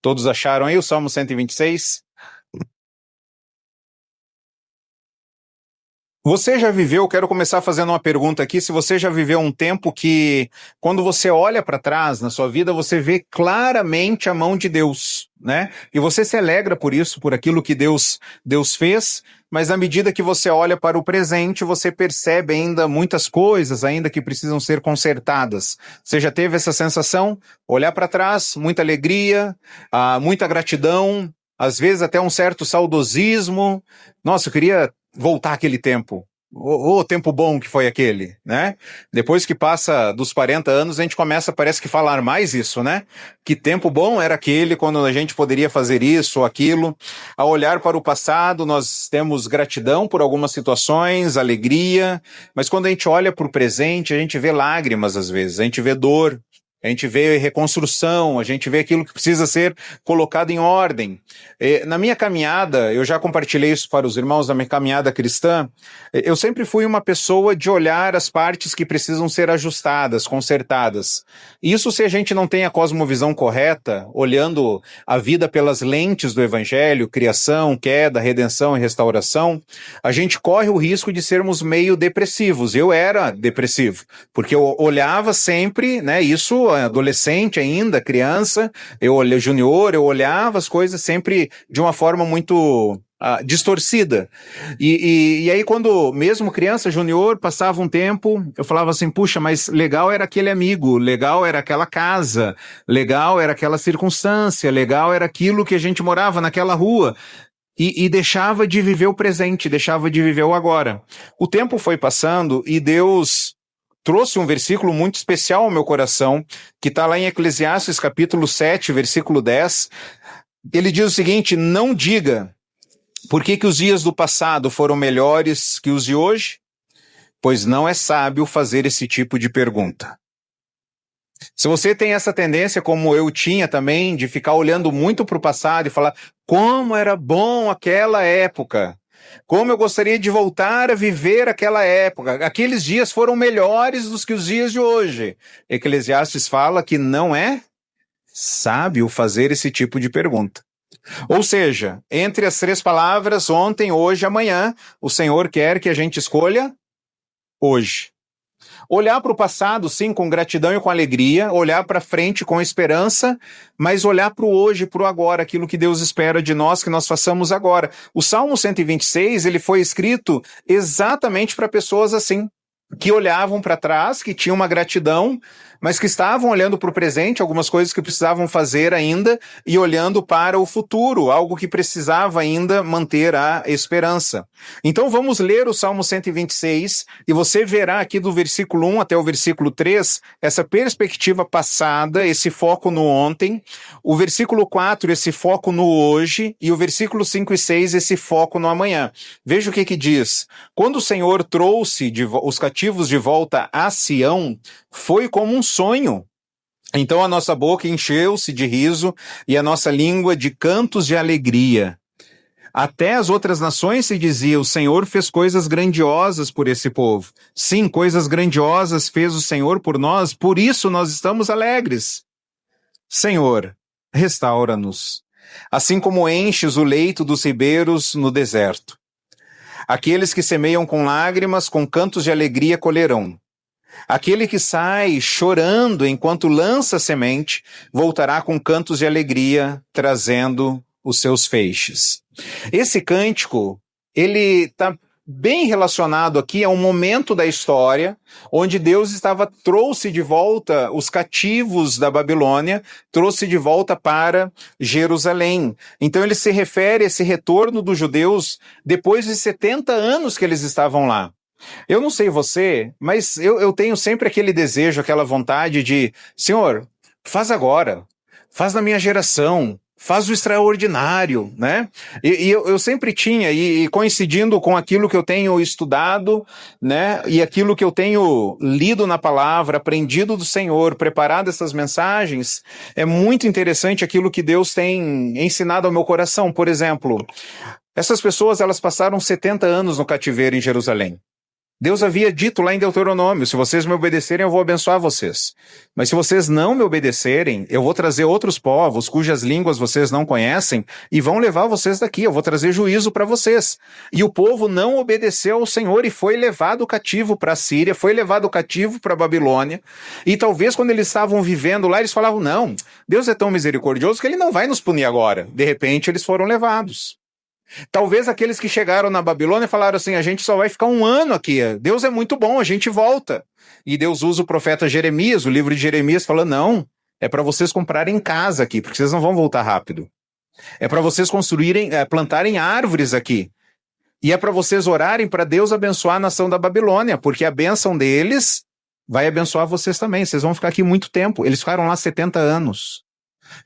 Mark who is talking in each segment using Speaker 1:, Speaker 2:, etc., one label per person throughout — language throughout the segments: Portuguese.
Speaker 1: Todos acharam aí o Salmo 126? Você já viveu, quero começar fazendo uma pergunta aqui, se você já viveu um tempo que, quando você olha para trás na sua vida, você vê claramente a mão de Deus, né? E você se alegra por isso, por aquilo que Deus fez, mas na medida que você olha para o presente, você percebe ainda muitas coisas ainda que precisam ser consertadas. Você já teve essa sensação? Olhar para trás, muita alegria, muita gratidão, às vezes até um certo saudosismo. Nossa, eu queria voltar aquele tempo. O tempo bom que foi aquele, né? Depois que passa dos 40 anos, a gente começa, parece que falar mais isso, né? Que tempo bom era aquele quando a gente poderia fazer isso ou aquilo. Ao olhar para o passado, nós temos gratidão por algumas situações, alegria, mas quando a gente olha para o presente, a gente vê lágrimas às vezes, a gente vê dor, a gente vê reconstrução, a gente vê aquilo que precisa ser colocado em ordem. Na minha caminhada, eu já compartilhei isso para os irmãos da minha caminhada cristã, eu sempre fui uma pessoa de olhar as partes que precisam ser ajustadas, consertadas. Isso se a gente não tem a cosmovisão correta, olhando a vida pelas lentes do Evangelho, criação, queda, redenção e restauração, a gente corre o risco de sermos meio depressivos. Eu era depressivo, porque eu olhava sempre, né, isso adolescente ainda, criança, junior, eu olhava as coisas sempre de uma forma muito distorcida. E aí quando, mesmo criança, junior, passava um tempo, eu falava assim, puxa, mas legal era aquele amigo, legal era aquela casa, legal era aquela circunstância, legal era aquilo que a gente morava naquela rua. E deixava de viver o presente, deixava de viver o agora. O tempo foi passando e Deus trouxe um versículo muito especial ao meu coração, que está lá em Eclesiastes capítulo 7, versículo 10. Ele diz o seguinte: não diga, por que os dias do passado foram melhores que os de hoje? Pois não é sábio fazer esse tipo de pergunta. Se você tem essa tendência, como eu tinha também, de ficar olhando muito para o passado e falar como era bom aquela época, como eu gostaria de voltar a viver aquela época, aqueles dias foram melhores do que os dias de hoje. Eclesiastes fala que não é sábio fazer esse tipo de pergunta. Ou seja, entre as três palavras, ontem, hoje, amanhã, o Senhor quer que a gente escolha hoje. Olhar para o passado, sim, com gratidão e com alegria, olhar para frente com esperança, mas olhar para o hoje, para o agora, aquilo que Deus espera de nós, que nós façamos agora. O Salmo 126, ele foi escrito exatamente para pessoas assim, que olhavam para trás, que tinham uma gratidão, mas que estavam olhando para o presente, algumas coisas que precisavam fazer ainda, e olhando para o futuro, algo que precisava ainda manter a esperança. Então vamos ler o Salmo 126, e você verá aqui do versículo 1 até o versículo 3, essa perspectiva passada, esse foco no ontem, o versículo 4, esse foco no hoje, e o versículo 5 e 6, esse foco no amanhã. Veja o que diz: quando o Senhor trouxe os cativos de volta a Sião, foi como um sonho. Então a nossa boca encheu-se de riso e a nossa língua de cantos de alegria. Até as outras nações se dizia: o Senhor fez coisas grandiosas por esse povo. Sim, coisas grandiosas fez o Senhor por nós, por isso nós estamos alegres. Senhor, restaura-nos, assim como enches o leito dos ribeiros no deserto. Aqueles que semeiam com lágrimas, com cantos de alegria colherão. Aquele que sai chorando enquanto lança semente, voltará com cantos de alegria, trazendo os seus feixes. Esse cântico, ele está bem relacionado aqui a um momento da história onde Deus trouxe de volta os cativos da Babilônia, trouxe de volta para Jerusalém. Então ele se refere a esse retorno dos judeus depois de 70 anos que eles estavam lá. Eu não sei você, mas eu tenho sempre aquele desejo, aquela vontade de: Senhor, faz agora, faz na minha geração, faz o extraordinário, né? E eu sempre tinha, e coincidindo com aquilo que eu tenho estudado, né, e aquilo que eu tenho lido na palavra, aprendido do Senhor, preparado essas mensagens, é muito interessante aquilo que Deus tem ensinado ao meu coração. Por exemplo, essas pessoas, elas passaram 70 anos no cativeiro em Jerusalém. Deus havia dito lá em Deuteronômio, se vocês me obedecerem, eu vou abençoar vocês. Mas se vocês não me obedecerem, eu vou trazer outros povos cujas línguas vocês não conhecem e vão levar vocês daqui, eu vou trazer juízo para vocês. E o povo não obedeceu ao Senhor e foi levado cativo para a Síria, foi levado cativo para a Babilônia. E talvez quando eles estavam vivendo lá, eles falavam, não, Deus é tão misericordioso que ele não vai nos punir agora. De repente, eles foram levados. Talvez aqueles que chegaram na Babilônia falaram assim, a gente só vai ficar 1 ano aqui, Deus é muito bom, a gente volta. E Deus usa o profeta Jeremias, o livro de Jeremias, falando, não, é para vocês comprarem casa aqui, porque vocês não vão voltar rápido. É para vocês plantarem árvores aqui. E é para vocês orarem para Deus abençoar a nação da Babilônia, porque a bênção deles vai abençoar vocês também, vocês vão ficar aqui muito tempo. Eles ficaram lá 70 anos.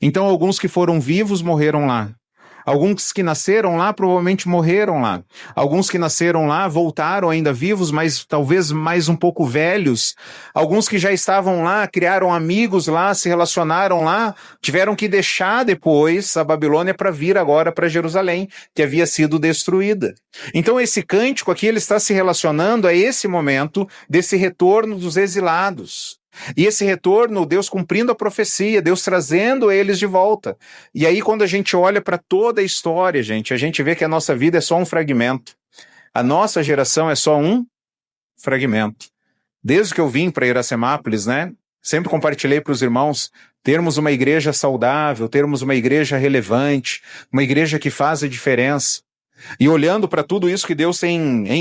Speaker 1: Então alguns que foram vivos morreram lá. Alguns que nasceram lá provavelmente morreram lá. Alguns que nasceram lá voltaram ainda vivos, mas talvez mais um pouco velhos. Alguns que já estavam lá, criaram amigos lá, se relacionaram lá, tiveram que deixar depois a Babilônia para vir agora para Jerusalém, que havia sido destruída. Então esse cântico aqui ele está se relacionando a esse momento desse retorno dos exilados. E esse retorno, Deus cumprindo a profecia, Deus trazendo eles de volta. E aí quando a gente olha para toda a história, gente, a gente vê que a nossa vida é só um fragmento. A nossa geração é só um fragmento. Desde que eu vim para Iracemápolis, né, sempre compartilhei para os irmãos, termos uma igreja saudável, termos uma igreja relevante, uma igreja que faz a diferença. E olhando para tudo isso que Deus tem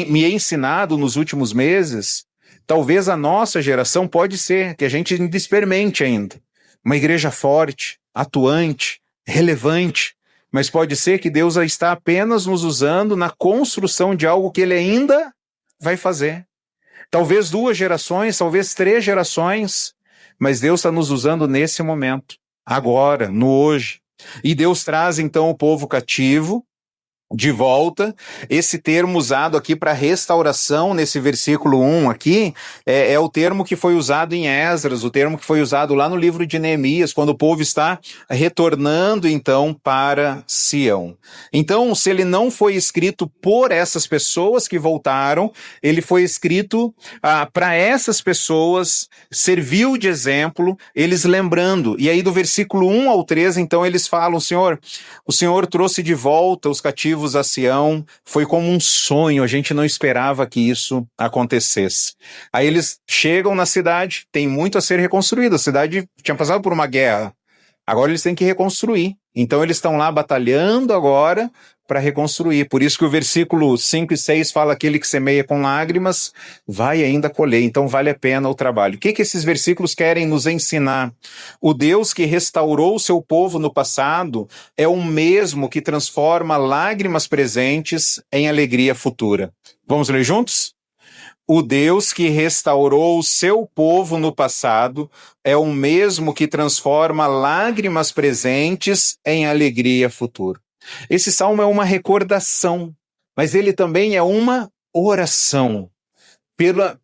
Speaker 1: me ensinado nos últimos meses, talvez a nossa geração pode ser, que a gente ainda experimente ainda. Uma igreja forte, atuante, relevante, mas pode ser que Deus está apenas nos usando na construção de algo que Ele ainda vai fazer. Talvez 2 gerações, talvez 3 gerações, mas Deus está nos usando nesse momento, agora, no hoje. E Deus traz então o povo cativo de volta. Esse termo usado aqui para restauração, nesse versículo 1 aqui, é o termo que foi usado em Esdras, o termo que foi usado lá no livro de Neemias, quando o povo está retornando então para Sião. Então, se ele não foi escrito por essas pessoas que voltaram, ele foi escrito para essas pessoas, serviu de exemplo, eles lembrando. E aí do versículo 1 ao 13, então eles falam, o Senhor trouxe de volta os cativos a Sião, foi como um sonho, a gente não esperava que isso acontecesse. Aí eles chegam na cidade, tem muito a ser reconstruído, a cidade tinha passado por uma guerra, agora eles têm que reconstruir. Então eles estão lá batalhando agora para reconstruir. Por isso que o versículo 5 e 6 fala, aquele que semeia com lágrimas vai ainda colher, então vale a pena o trabalho. O que esses versículos querem nos ensinar? O Deus que restaurou o seu povo no passado é o mesmo que transforma lágrimas presentes em alegria futura. Vamos ler juntos? O Deus que restaurou o seu povo no passado é o mesmo que transforma lágrimas presentes em alegria futura. Esse salmo é uma recordação, mas ele também é uma oração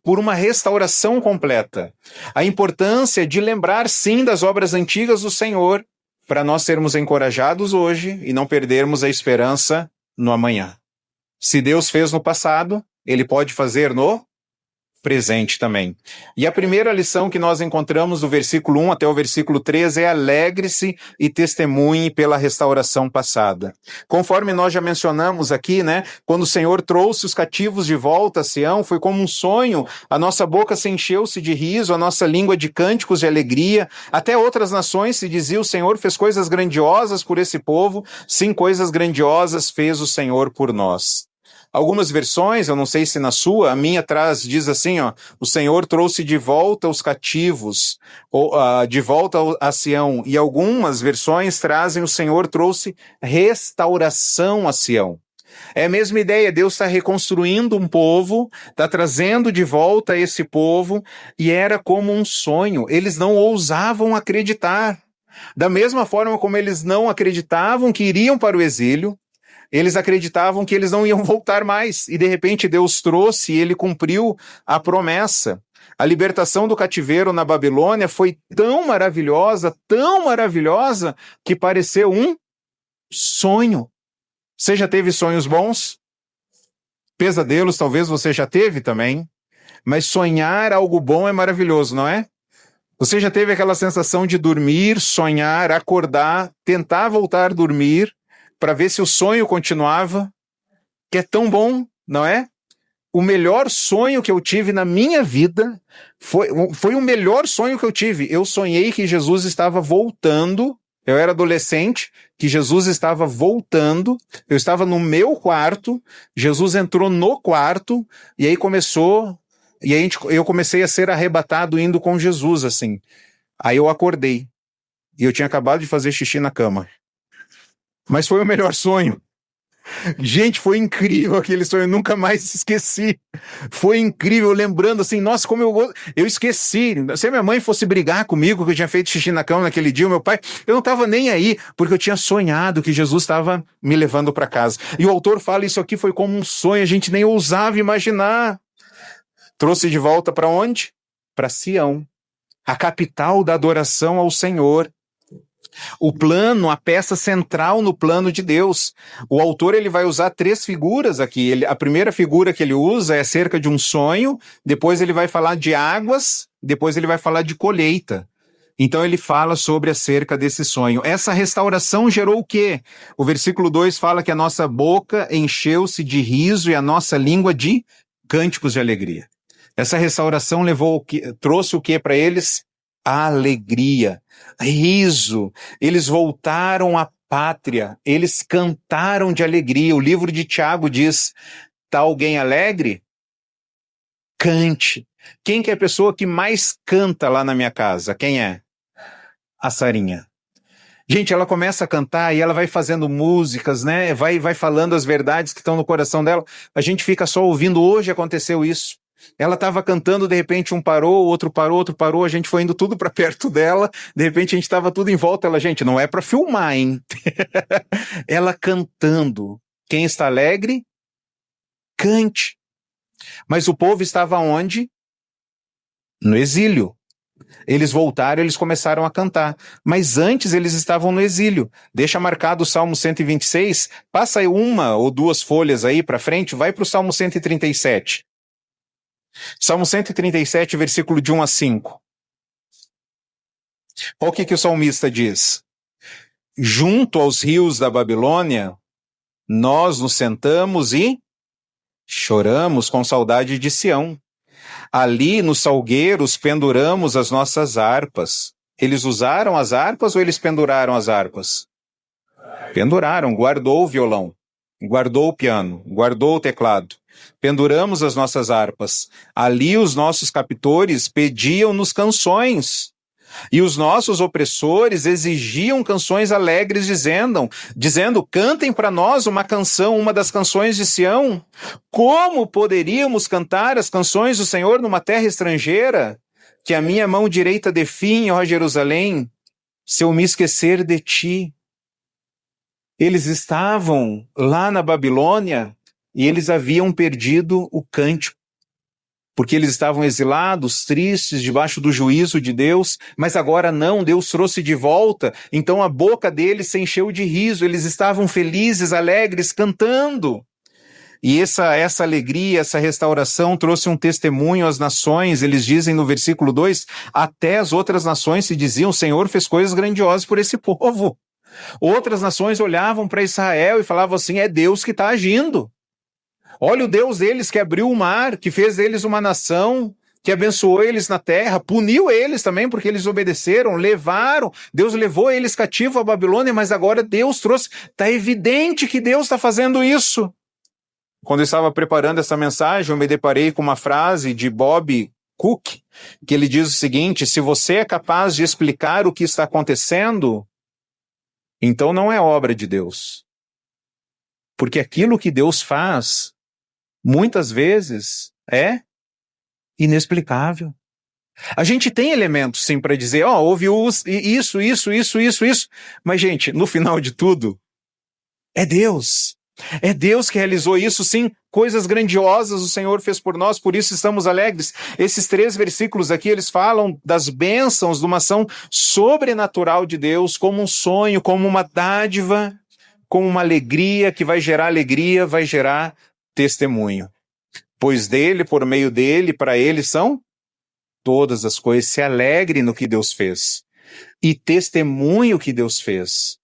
Speaker 1: por uma restauração completa. A importância de lembrar, sim, das obras antigas do Senhor, para nós sermos encorajados hoje e não perdermos a esperança no amanhã. Se Deus fez no passado, Ele pode fazer no presente também. E a primeira lição que nós encontramos do versículo 1 até o versículo 3 é: alegre-se e testemunhe pela restauração passada. Conforme nós já mencionamos aqui, né, quando o Senhor trouxe os cativos de volta a Sião, foi como um sonho, a nossa boca se encheu-se de riso, a nossa língua de cânticos de alegria, até outras nações se dizia: o Senhor fez coisas grandiosas por esse povo, sim, coisas grandiosas fez o Senhor por nós. Algumas versões, eu não sei se na sua, a minha atrás diz assim, o Senhor trouxe de volta os cativos, de volta a Sião, e algumas versões trazem: o Senhor trouxe restauração a Sião. É a mesma ideia, Deus está reconstruindo um povo, está trazendo de volta esse povo, e era como um sonho, eles não ousavam acreditar. Da mesma forma como eles não acreditavam que iriam para o exílio, eles acreditavam que eles não iam voltar mais, e de repente Deus trouxe e Ele cumpriu a promessa. A libertação do cativeiro na Babilônia foi tão maravilhosa, que pareceu um sonho. Você já teve sonhos bons? Pesadelos talvez você já teve também. mas sonhar algo bom é maravilhoso, não é? Você já teve aquela sensação de dormir, sonhar, acordar, tentar voltar a dormir para ver se o sonho continuava, que é tão bom, não é? O melhor sonho que eu tive na minha vida foi o melhor sonho que eu tive. Eu sonhei que Jesus estava voltando. Eu era adolescente, que Jesus estava voltando. Eu estava no meu quarto. Jesus entrou no quarto e aí começou. E aí eu comecei a ser arrebatado indo com Jesus, assim. Aí eu acordei e eu tinha acabado de fazer xixi na cama. Mas foi o melhor sonho. Gente, foi incrível aquele sonho, eu nunca mais esqueci. Foi incrível, lembrando assim, nossa, como eu esqueci. Se a minha mãe fosse brigar comigo que eu tinha feito xixi na cama naquele dia, o meu pai, eu não estava nem aí, porque eu tinha sonhado que Jesus estava me levando para casa. E o autor fala, isso aqui foi como um sonho, a gente nem ousava imaginar. Trouxe de volta para onde? Para Sião, a capital da adoração ao Senhor. O plano, a peça central no plano de Deus. O autor ele vai usar 3 figuras aqui. A primeira figura que ele usa é acerca de um sonho, depois ele vai falar de águas, depois ele vai falar de colheita. Então ele fala sobre acerca desse sonho. Essa restauração gerou o quê? O versículo 2 fala que a nossa boca encheu-se de riso e a nossa língua de cânticos de alegria. Essa restauração trouxe o quê para eles? Alegria, riso, eles voltaram à pátria, eles cantaram de alegria. O livro de Tiago diz, tá alguém alegre? Cante. Quem que é a pessoa que mais canta lá na minha casa? Quem é? A Sarinha. Gente, ela começa a cantar e ela vai fazendo músicas, né? Vai falando as verdades que estão no coração dela. A gente fica só ouvindo, hoje aconteceu isso. Ela estava cantando, de repente um parou, outro parou, a gente foi indo tudo para perto dela, de repente a gente estava tudo em volta, ela, gente, não é para filmar, hein? Ela cantando. Quem está alegre, cante. Mas o povo estava onde? No exílio. Eles voltaram, eles começaram a cantar. Mas antes eles estavam no exílio. Deixa marcado o Salmo 126, passa aí 1 ou 2 folhas aí para frente, vai para o Salmo 137. Salmo 137, versículo de 1 a 5. Olha o que o salmista diz. Junto aos rios da Babilônia, nós nos sentamos e choramos com saudade de Sião. Ali nos salgueiros penduramos as nossas harpas. Eles usaram as harpas ou eles penduraram as harpas? Penduraram, guardou o violão, guardou o piano, guardou o teclado. Penduramos as nossas harpas. Ali os nossos captores pediam-nos canções. E os nossos opressores exigiam canções alegres, dizendo, cantem para nós uma canção, uma das canções de Sião. Como poderíamos cantar as canções do Senhor numa terra estrangeira? Que a minha mão direita definhe, ó Jerusalém, se eu me esquecer de ti. Eles estavam lá na Babilônia e eles haviam perdido o cântico, porque eles estavam exilados, tristes, debaixo do juízo de Deus, mas agora não, Deus trouxe de volta, então a boca deles se encheu de riso, eles estavam felizes, alegres, cantando. E essa alegria, essa restauração trouxe um testemunho às nações. Eles dizem no versículo 2, até as outras nações se diziam, o Senhor fez coisas grandiosas por esse povo. Outras nações olhavam para Israel e falavam assim, é Deus que está agindo. Olha o Deus deles que abriu o mar, que fez deles uma nação, que abençoou eles na terra, puniu eles também porque eles obedeceram, Deus levou eles cativo à Babilônia, mas agora Deus trouxe, está evidente que Deus está fazendo isso. Quando eu estava preparando essa mensagem, eu me deparei com uma frase de Bob Cook, que ele diz o seguinte, se você é capaz de explicar o que está acontecendo, então não é obra de Deus. Porque aquilo que Deus faz, muitas vezes, é inexplicável. A gente tem elementos, sim, para dizer, houve isso, mas, gente, no final de tudo, é Deus. É Deus que realizou isso, sim, coisas grandiosas o Senhor fez por nós, por isso estamos alegres. Esses 3 versículos aqui, eles falam das bênçãos de uma ação sobrenatural de Deus, como um sonho, como uma dádiva, como uma alegria que vai gerar testemunho. pois dele, por meio dele, para ele são todas as coisas. Se alegre no que Deus fez e testemunhe o que Deus fez.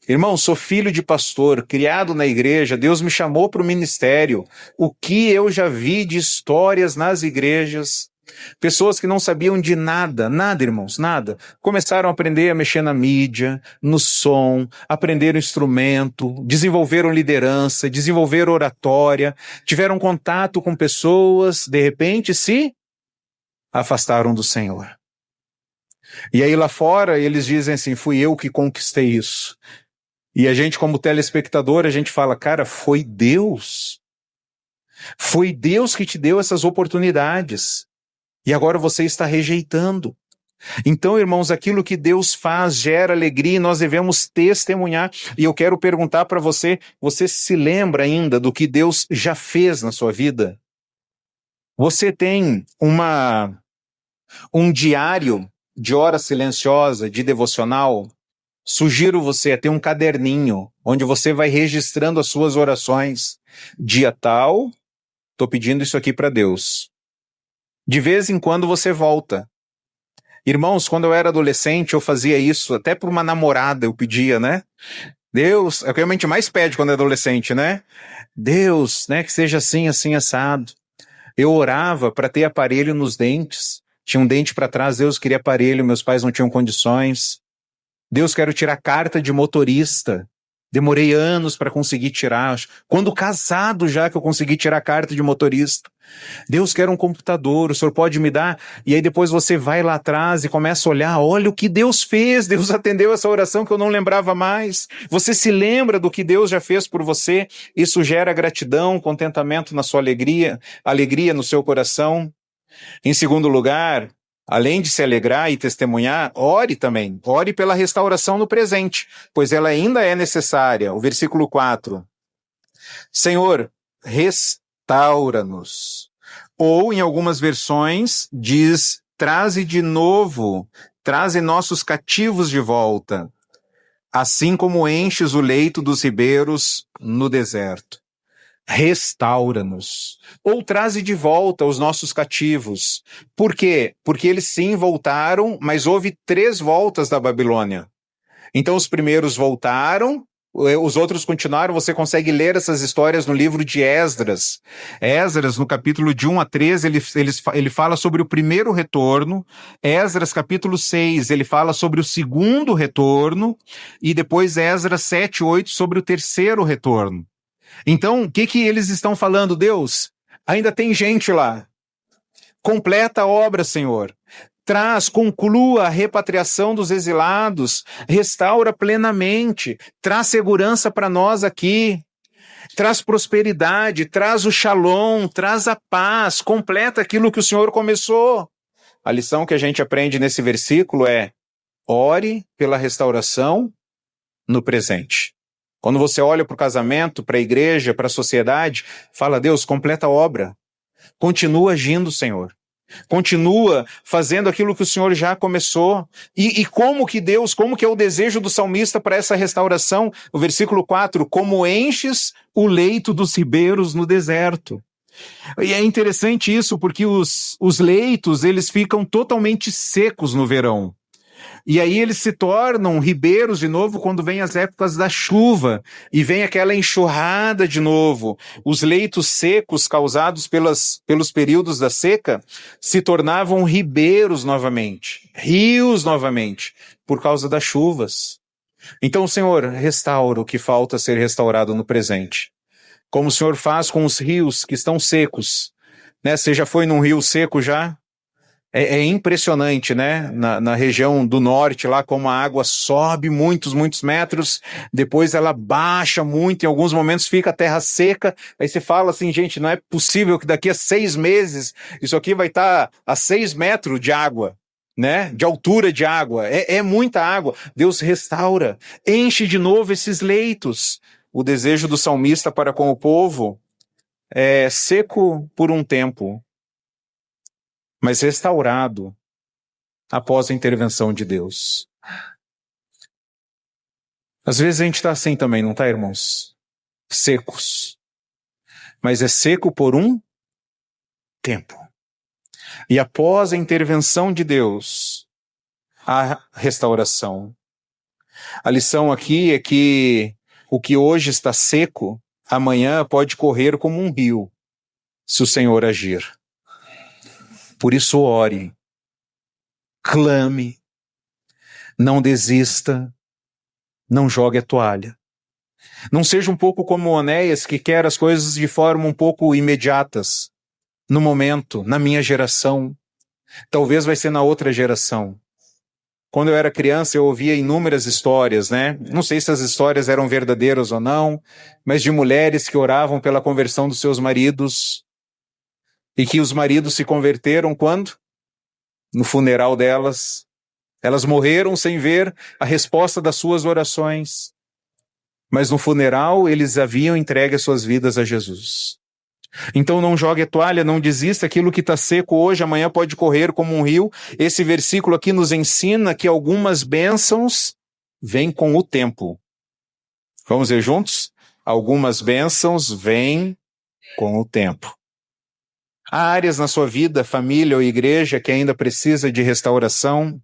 Speaker 1: Irmão, sou filho de pastor, criado na igreja, Deus me chamou para o ministério. O que eu já vi de histórias nas igrejas, pessoas que não sabiam de nada, irmãos, nada. Começaram a aprender a mexer na mídia, no som, aprenderam instrumento, desenvolveram liderança, desenvolveram oratória, tiveram contato com pessoas, de repente se afastaram do Senhor. E aí lá fora eles dizem assim, fui eu que conquistei isso. E a gente como telespectador, a gente fala, cara, foi Deus. Foi Deus que te deu essas oportunidades. E agora você está rejeitando. Então, irmãos, aquilo que Deus faz gera alegria e nós devemos testemunhar. E eu quero perguntar para você, você se lembra ainda do que Deus já fez na sua vida? Você tem um diário de hora silenciosa, de devocional? Sugiro você a ter um caderninho, onde você vai registrando as suas orações. Dia tal, estou pedindo isso aqui para Deus. De vez em quando você volta. Irmãos, quando eu era adolescente, eu fazia isso, até por uma namorada eu pedia, né? Deus, é o que a gente mais pede quando é adolescente, né? Deus, né, que seja assim, assim, assado. Eu orava para ter aparelho nos dentes. Tinha um dente para trás, Deus queria aparelho, meus pais não tinham condições. Deus, quero tirar carta de motorista. Demorei anos para conseguir tirar. Quando casado já que eu consegui tirar carta de motorista. Deus, quero um computador, o senhor pode me dar? E aí depois você vai lá atrás e começa a olhar, olha o que Deus fez, Deus atendeu essa oração que eu não lembrava mais. Você se lembra do que Deus já fez por você? Isso gera gratidão, contentamento na sua alegria no seu coração. Em segundo lugar, além de se alegrar e testemunhar, ore também. Ore pela restauração no presente, pois ela ainda é necessária. O versículo 4. Senhor, restaura-nos. Ou, em algumas versões, diz, traze de novo, traze nossos cativos de volta, assim como enches o leito dos ribeiros no deserto. Restaura-nos, ou traze de volta os nossos cativos. Por quê? Porque eles sim voltaram, mas houve 3 voltas da Babilônia. Então os primeiros voltaram, os outros continuaram. Você consegue ler essas histórias no livro de Esdras. Esdras, no capítulo de 1 a 13, ele fala sobre o primeiro retorno. Esdras, capítulo 6, ele fala sobre o segundo retorno. E depois Esdras 7 e 8 sobre o terceiro retorno. Então, o que eles estão falando? Deus, ainda tem gente lá. Completa a obra, Senhor. Conclua a repatriação dos exilados, restaura plenamente, traz segurança para nós aqui, traz prosperidade, traz o shalom, traz a paz, completa aquilo que o Senhor começou. A lição que a gente aprende nesse versículo é: ore pela restauração no presente. Quando você olha para o casamento, para a igreja, para a sociedade, fala, Deus, completa a obra. Continua agindo, Senhor. Continua fazendo aquilo que o Senhor já começou. E como que é o desejo do salmista para essa restauração? O versículo 4, como enches o leito dos ribeiros no deserto. E é interessante isso, porque os leitos, eles ficam totalmente secos no verão. E aí eles se tornam ribeiros de novo quando vem as épocas da chuva e vem aquela enxurrada de novo. Os leitos secos causados pelos períodos da seca se tornavam ribeiros novamente, rios novamente, por causa das chuvas. Então, Senhor, restaura o que falta ser restaurado no presente. Como o Senhor faz com os rios que estão secos, né? Você já foi num rio seco já? É impressionante, né? Na região do norte, lá como a água sobe muitos metros, depois ela baixa muito, em alguns momentos fica a terra seca, aí você fala assim, gente, não é possível que daqui a 6 meses isso aqui vai estar a 6 metros de água, né? De altura de água. É muita água. Deus restaura, enche de novo esses leitos. O desejo do salmista para com o povo é seco por um tempo, mas restaurado após a intervenção de Deus. Às vezes a gente está assim também, não está, irmãos? Secos. Mas é seco por um tempo. E após a intervenção de Deus, a restauração. A lição aqui é que o que hoje está seco, amanhã pode correr como um rio, se o Senhor agir. Por isso ore, clame, não desista, não jogue a toalha. Não seja um pouco como Onéias, que quer as coisas de forma um pouco imediatas, no momento, na minha geração. Talvez vai ser na outra geração. Quando eu era criança, eu ouvia inúmeras histórias, né? Não sei se as histórias eram verdadeiras ou não, mas de mulheres que oravam pela conversão dos seus maridos e que os maridos se converteram quando? No funeral delas. Elas morreram sem ver a resposta das suas orações. Mas no funeral, eles haviam entregue as suas vidas a Jesus. Então não jogue a toalha, não desista, aquilo que está seco hoje, amanhã pode correr como um rio. Esse versículo aqui nos ensina que algumas bênçãos vêm com o tempo. Vamos ver juntos? Algumas bênçãos vêm com o tempo. Há áreas na sua vida, família ou igreja que ainda precisa de restauração.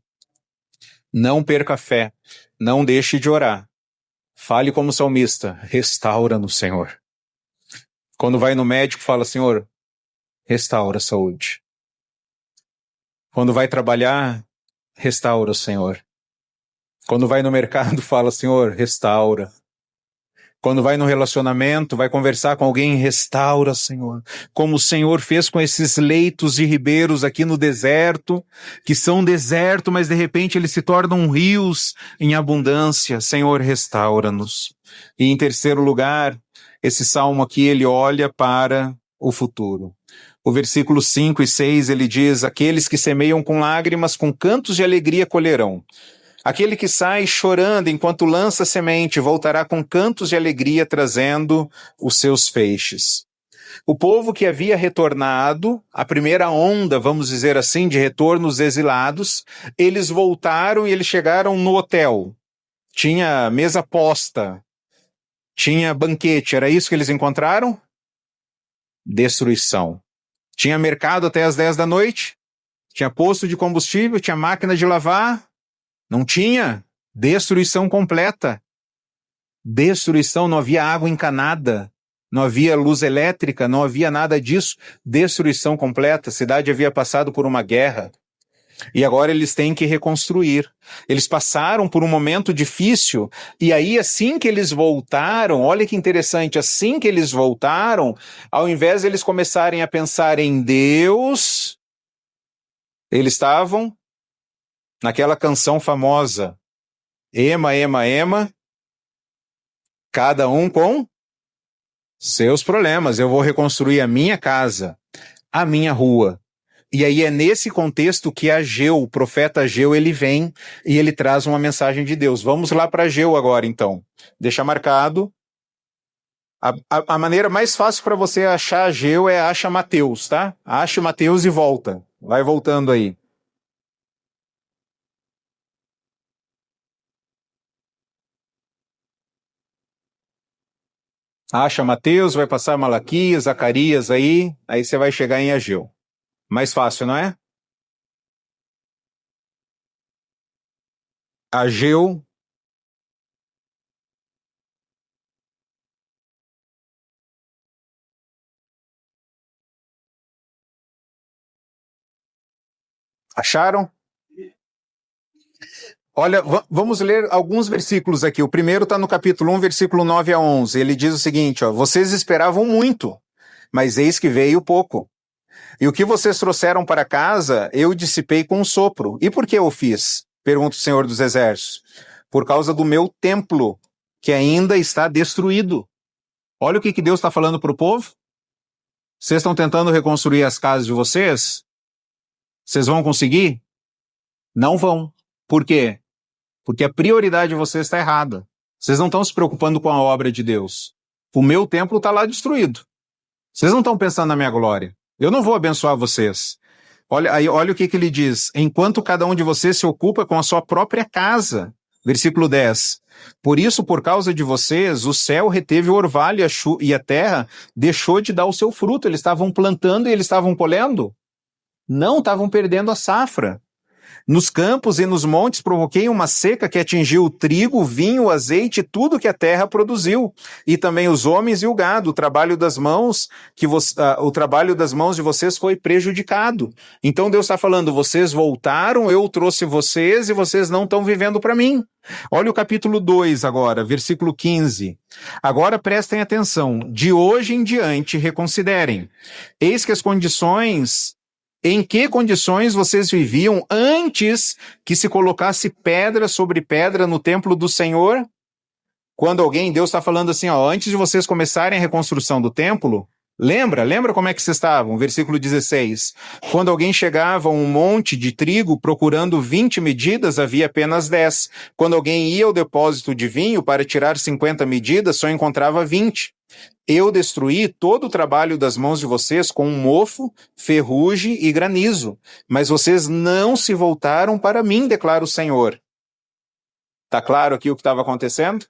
Speaker 1: Não perca a fé, não deixe de orar. Fale como salmista, restaura-nos, Senhor. Quando vai no médico, fala, Senhor, restaura a saúde. Quando vai trabalhar, restaura, Senhor. Quando vai no mercado, fala, Senhor, restaura. Quando vai no relacionamento, vai conversar com alguém, restaura, Senhor. Como o Senhor fez com esses leitos e ribeiros aqui no deserto, que são deserto, mas de repente eles se tornam rios em abundância. Senhor, restaura-nos. E em terceiro lugar, esse salmo aqui, ele olha para o futuro. O versículo 5 e 6, ele diz, aqueles que semeiam com lágrimas, com cantos de alegria colherão. Aquele que sai chorando enquanto lança semente, voltará com cantos de alegria, trazendo os seus feixes. O povo que havia retornado, a primeira onda, vamos dizer assim, de retornos exilados, eles voltaram e eles chegaram no hotel. Tinha mesa posta. Tinha banquete, era isso que eles encontraram? Destruição. Tinha mercado até as 10 da noite? Tinha posto de combustível? Tinha máquina de lavar? Não tinha. Destruição completa. Destruição, não havia água encanada, não havia luz elétrica, não havia nada disso. Destruição completa, a cidade havia passado por uma guerra. E agora eles têm que reconstruir. Eles passaram por um momento difícil, e aí assim que eles voltaram, olha que interessante, assim que eles voltaram, ao invés de eles começarem a pensar em Deus, eles estavam naquela canção famosa, Ema, ema, ema, cada um com seus problemas. Eu vou reconstruir a minha casa, a minha rua. E aí é nesse contexto que Ageu, o profeta Ageu, ele vem e ele traz uma mensagem de Deus. Vamos lá para Ageu agora, então. Deixa marcado. A maneira mais fácil para você achar Ageu é acha Mateus, tá? Acha Mateus e volta. Vai voltando aí. Acha Mateus, vai passar Malaquias, Zacarias aí você vai chegar em Ageu. Mais fácil, não é? Ageu. Acharam? Olha, vamos ler alguns versículos aqui. O primeiro está no capítulo 1, versículo 9 a 11. Ele diz o seguinte, ó, vocês esperavam muito, mas eis que veio pouco. E o que vocês trouxeram para casa, eu dissipei com um sopro. E por que eu fiz? Pergunta o Senhor dos Exércitos. Por causa do meu templo, que ainda está destruído. Olha o que Deus está falando para o povo. Vocês estão tentando reconstruir as casas de vocês? Vocês vão conseguir? Não vão. Por quê? Porque a prioridade de vocês está errada. Vocês não estão se preocupando com a obra de Deus. O meu templo está lá destruído. Vocês não estão pensando na minha glória. Eu não vou abençoar vocês. Olha o que ele diz. Enquanto cada um de vocês se ocupa com a sua própria casa, Versículo 10. Por isso, por causa de vocês, o céu reteve o orvalho e a terra deixou de dar o seu fruto. Eles estavam plantando e eles estavam colhendo? Não, estavam perdendo a safra. Nos campos e nos montes provoquei uma seca que atingiu o trigo, o vinho, o azeite, tudo que a terra produziu, e também os homens e o gado. O trabalho das mãos de vocês foi prejudicado. Então Deus está falando: vocês voltaram, eu trouxe vocês e vocês não estão vivendo para mim. Olha o capítulo 2 agora, versículo 15. Agora prestem atenção. De hoje em diante reconsiderem. Eis que as condições... Em que condições vocês viviam antes que se colocasse pedra sobre pedra no templo do Senhor? Quando Deus está falando assim, antes de vocês começarem a reconstrução do templo, lembra como é que vocês estavam? Versículo 16. Quando alguém chegava a um monte de trigo procurando 20 medidas, havia apenas 10. Quando alguém ia ao depósito de vinho para tirar 50 medidas, só encontrava 20. Eu destruí todo o trabalho das mãos de vocês com mofo, ferrugem e granizo, mas vocês não se voltaram para mim, declara o Senhor. Está claro aqui o que estava acontecendo?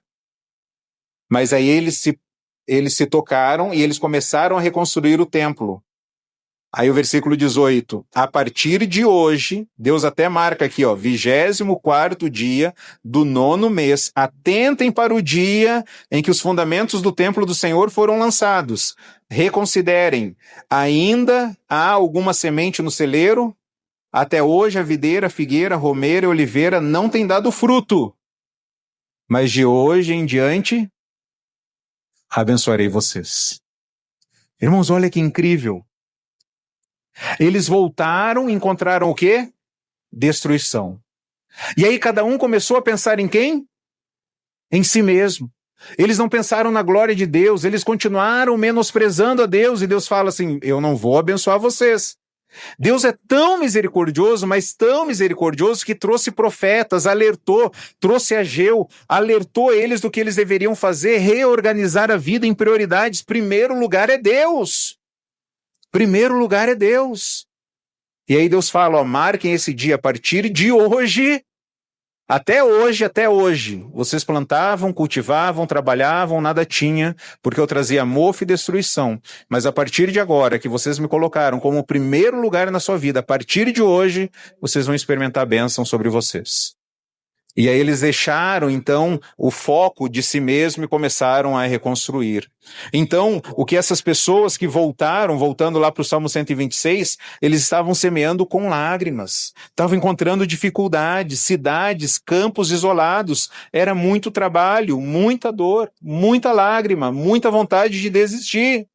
Speaker 1: Mas aí eles se tocaram e eles começaram a reconstruir o templo. Aí o versículo 18, a partir de hoje, Deus até marca aqui, 24º dia do 9º mês, atentem para o dia em que os fundamentos do templo do Senhor foram lançados. Reconsiderem, ainda há alguma semente no celeiro? Até hoje a videira, a figueira, a romeira e a oliveira não têm dado fruto. Mas de hoje em diante, abençoarei vocês. Irmãos, olha que incrível. Eles voltaram e encontraram o quê? Destruição. E aí cada um começou a pensar em quem? Em si mesmo. Eles não pensaram na glória de Deus, eles continuaram menosprezando a Deus, e Deus fala assim, eu não vou abençoar vocês. Deus é tão misericordioso, mas tão misericordioso que trouxe profetas, alertou, trouxe Ageu, alertou eles do que eles deveriam fazer, reorganizar a vida em prioridades. Primeiro lugar é Deus. Primeiro lugar é Deus. E aí Deus fala, marquem esse dia a partir de hoje, até hoje. Vocês plantavam, cultivavam, trabalhavam, nada tinha, porque eu trazia mofo e destruição. Mas a partir de agora, que vocês me colocaram como primeiro lugar na sua vida, a partir de hoje, vocês vão experimentar a bênção sobre vocês. E aí eles deixaram, então, o foco de si mesmo e começaram a reconstruir. Então, o que essas pessoas que voltando lá para o Salmo 126, eles estavam semeando com lágrimas, estavam encontrando dificuldades, cidades, campos isolados, era muito trabalho, muita dor, muita lágrima, muita vontade de desistir.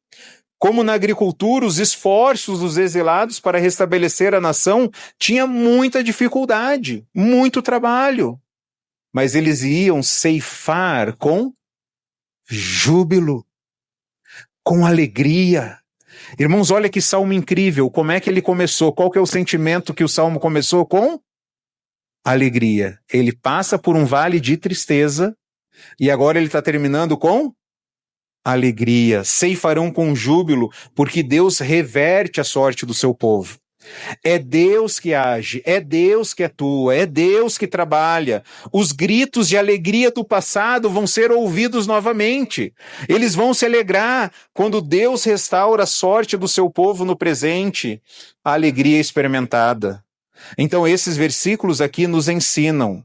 Speaker 1: Como na agricultura, os esforços dos exilados para restabelecer a nação tinha muita dificuldade, muito trabalho. Mas eles iam ceifar com júbilo, com alegria. Irmãos, olha que salmo incrível. Como é que ele começou? Qual que é o sentimento que o salmo começou com? Alegria. Ele passa por um vale de tristeza e agora ele está terminando com alegria. Ceifarão com júbilo, porque Deus reverte a sorte do seu povo. É Deus que age, é Deus que atua, é Deus que trabalha. Os gritos de alegria do passado vão ser ouvidos novamente. Eles vão se alegrar quando Deus restaura a sorte do seu povo no presente, a alegria experimentada. Então esses versículos aqui nos ensinam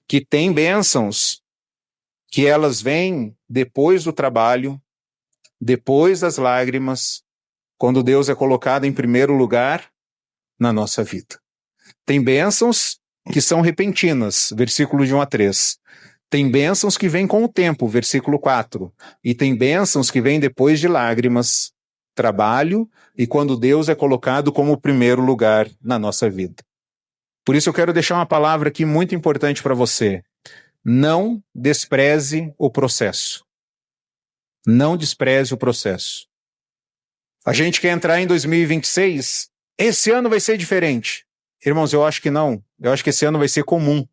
Speaker 1: que tem bênçãos, que elas vêm depois do trabalho, depois das lágrimas, quando Deus é colocado em primeiro lugar na nossa vida. Tem bênçãos que são repentinas, versículo de 1 a 3. Tem bênçãos que vêm com o tempo, versículo 4. E tem bênçãos que vêm depois de lágrimas, trabalho e quando Deus é colocado como o primeiro lugar na nossa vida. Por isso eu quero deixar uma palavra aqui muito importante para você. Não despreze o processo. Não despreze o processo. A gente quer entrar em 2026... Esse ano vai ser diferente. Irmãos, eu acho que não. Eu acho que esse ano vai ser comum,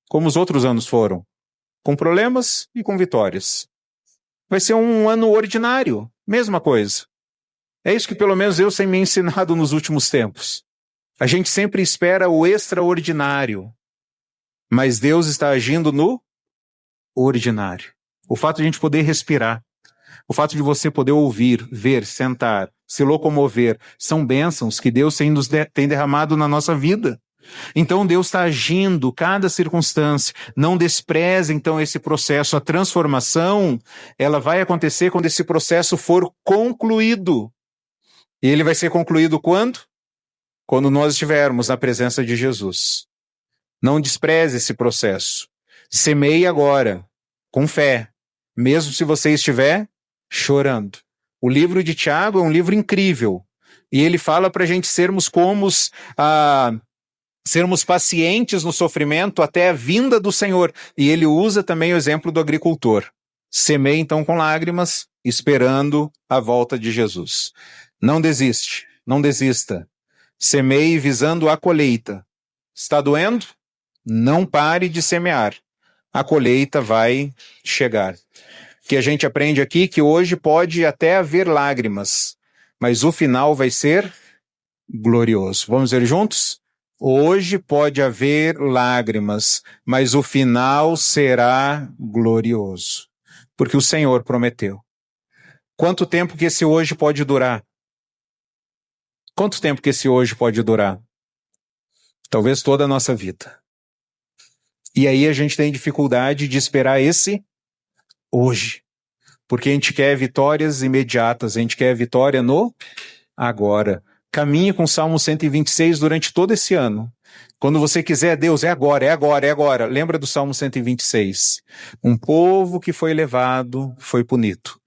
Speaker 1: como os outros anos foram. Com problemas e com vitórias. Vai ser um ano ordinário. Mesma coisa. É isso que pelo menos Deus tem me ensinado nos últimos tempos. A gente sempre espera o extraordinário. Mas Deus está agindo no ordinário. O fato de a gente poder respirar, o fato de você poder ouvir, ver, sentar, se locomover, são bênçãos que Deus tem derramado na nossa vida. Então Deus está agindo cada circunstância. Não despreze então esse processo. A transformação, ela vai acontecer quando esse processo for concluído. E ele vai ser concluído quando? Quando nós estivermos na presença de Jesus. Não despreze esse processo. Semeie agora, com fé, mesmo se você estiver chorando. O livro de Tiago é um livro incrível. E ele fala para a gente sermos sermos pacientes no sofrimento até a vinda do Senhor. E ele usa também o exemplo do agricultor. Semeie então com lágrimas, esperando a volta de Jesus. Não desiste, não desista. Semeie visando a colheita. Está doendo? Não pare de semear. A colheita vai chegar. Que a gente aprende aqui que hoje pode até haver lágrimas, mas o final vai ser glorioso. Vamos ver juntos? Hoje pode haver lágrimas, mas o final será glorioso. Porque o Senhor prometeu. Quanto tempo que esse hoje pode durar? Quanto tempo que esse hoje pode durar? Talvez toda a nossa vida. E aí a gente tem dificuldade de esperar esse hoje. Porque a gente quer vitórias imediatas, a gente quer vitória no agora. Caminhe com o Salmo 126 durante todo esse ano. Quando você quiser, Deus, é agora, é agora, é agora. Lembra do Salmo 126? Um povo que foi levado, foi punido.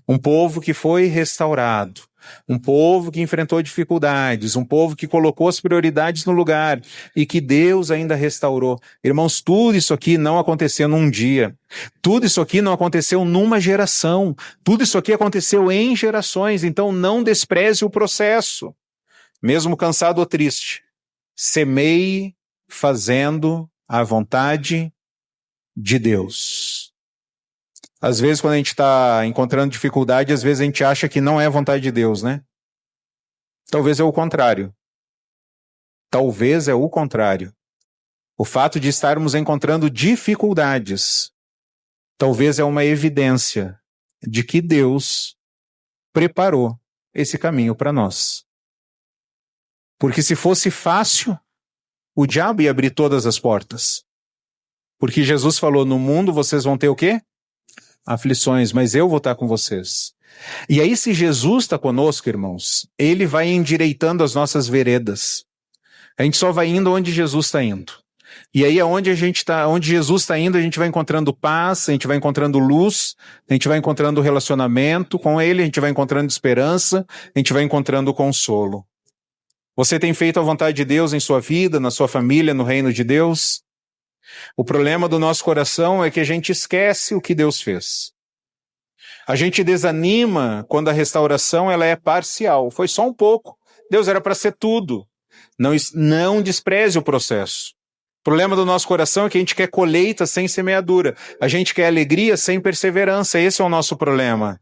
Speaker 1: Um povo que foi restaurado. Um povo que enfrentou dificuldades, um povo que colocou as prioridades no lugar e que Deus ainda restaurou. Irmãos, tudo isso aqui não aconteceu num dia. Tudo isso aqui não aconteceu numa geração. Tudo isso aqui aconteceu em gerações. Então não despreze o processo. Mesmo cansado ou triste, semeie fazendo a vontade de Deus. Às vezes, quando a gente está encontrando dificuldade, às vezes a gente acha que não é a vontade de Deus, né? Talvez é o contrário. Talvez é o contrário. O fato de estarmos encontrando dificuldades, talvez é uma evidência de que Deus preparou esse caminho para nós. Porque se fosse fácil, o diabo ia abrir todas as portas. Porque Jesus falou, no mundo vocês vão ter o quê? Aflições, mas eu vou estar com vocês. E aí, se Jesus está conosco, irmãos, ele vai endireitando as nossas veredas. A gente só vai indo onde Jesus está indo. E aí, onde Jesus está indo, a gente vai encontrando paz, a gente vai encontrando luz, a gente vai encontrando relacionamento com ele, a gente vai encontrando esperança, a gente vai encontrando consolo. Você tem feito a vontade de Deus em sua vida, na sua família, no reino de Deus? O problema do nosso coração é que a gente esquece o que Deus fez. A gente desanima quando a restauração ela é parcial. Foi só um pouco. Deus era para ser tudo. Não despreze o processo. O problema do nosso coração é que a gente quer colheita sem semeadura. A gente quer alegria sem perseverança. Esse é o nosso problema.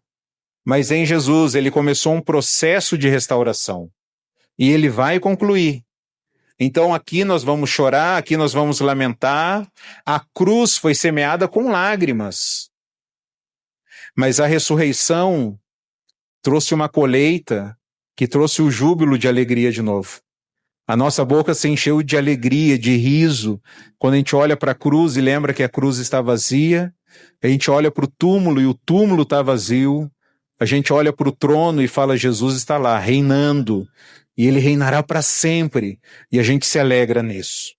Speaker 1: Mas em Jesus, ele começou um processo de restauração. E ele vai concluir. Então aqui nós vamos chorar, aqui nós vamos lamentar. A cruz foi semeada com lágrimas. Mas a ressurreição trouxe uma colheita que trouxe o júbilo de alegria de novo. A nossa boca se encheu de alegria, de riso, quando a gente olha para a cruz e lembra que a cruz está vazia. A gente olha para o túmulo e o túmulo está vazio. A gente olha para o trono e fala, Jesus está lá, reinando. E ele reinará para sempre. E a gente se alegra nisso.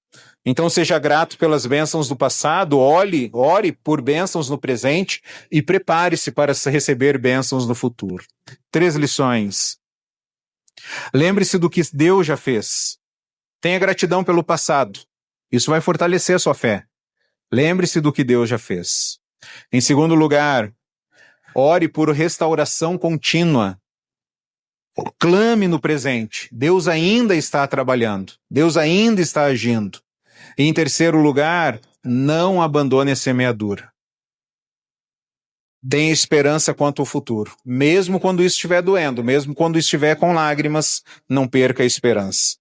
Speaker 1: Então seja grato pelas bênçãos do passado, ore por bênçãos no presente e prepare-se para receber bênçãos no futuro. 3 lições. Lembre-se do que Deus já fez. Tenha gratidão pelo passado. Isso vai fortalecer a sua fé. Lembre-se do que Deus já fez. Em segundo lugar, ore por restauração contínua. Clame no presente. Deus ainda está trabalhando. Deus ainda está agindo. E em terceiro lugar, não abandone a semeadura. Tenha esperança quanto ao futuro. Mesmo quando isso estiver doendo, mesmo quando estiver com lágrimas, não perca a esperança.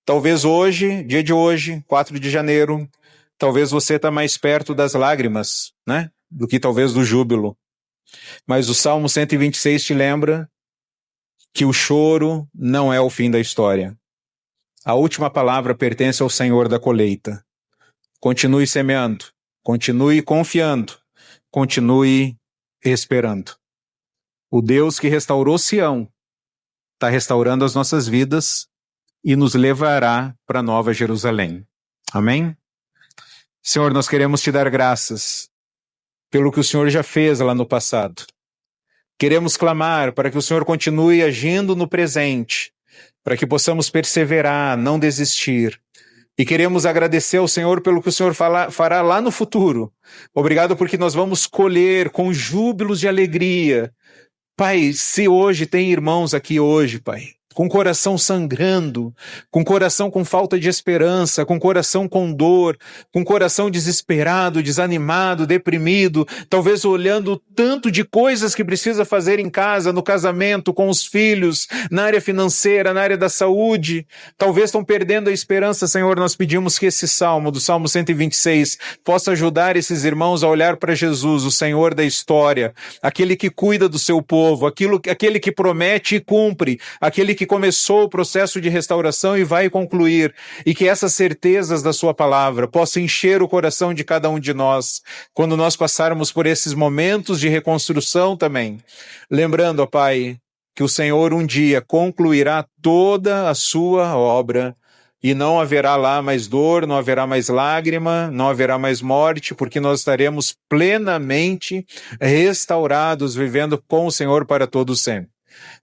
Speaker 1: Talvez hoje, dia de hoje, 4 de janeiro, Talvez você está mais perto das lágrimas, né? Do que talvez do júbilo. Mas o Salmo 126 te lembra que o choro não é o fim da história. A última palavra pertence ao Senhor da colheita. Continue semeando, continue confiando, continue esperando. O Deus que restaurou Sião está restaurando as nossas vidas e nos levará para Nova Jerusalém. Amém? Senhor, nós queremos te dar graças pelo que o Senhor já fez lá no passado. Queremos clamar para que o Senhor continue agindo no presente, para que possamos perseverar, não desistir. E queremos agradecer ao Senhor pelo que o Senhor fará lá no futuro. Obrigado porque nós vamos colher com júbilos de alegria. Pai, se hoje tem irmãos aqui hoje, Pai, com coração sangrando, com coração com falta de esperança, com coração com dor, com coração desesperado, desanimado, deprimido, talvez olhando tanto de coisas que precisa fazer em casa, no casamento, com os filhos, na área financeira, na área da saúde, talvez estão perdendo a esperança, Senhor, nós pedimos que esse salmo, do Salmo 126, possa ajudar esses irmãos a olhar para Jesus, o Senhor da história, aquele que cuida do seu povo, aquele que promete e cumpre, aquele que começou o processo de restauração e vai concluir, e que essas certezas da sua palavra possam encher o coração de cada um de nós, quando nós passarmos por esses momentos de reconstrução também. Lembrando, ó Pai, que o Senhor um dia concluirá toda a sua obra, e não haverá lá mais dor, não haverá mais lágrima, não haverá mais morte, porque nós estaremos plenamente restaurados, vivendo com o Senhor para todo sempre.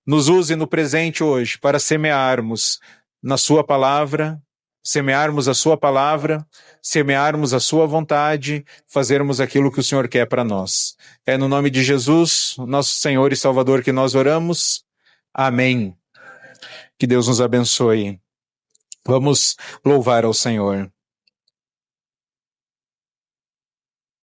Speaker 1: Nos use no presente hoje para semearmos na sua palavra, semearmos a sua palavra, semearmos a sua vontade, fazermos aquilo que o Senhor quer para nós. É no nome de Jesus, nosso Senhor e Salvador, que nós oramos. Amém. Que Deus nos abençoe. Vamos louvar ao Senhor.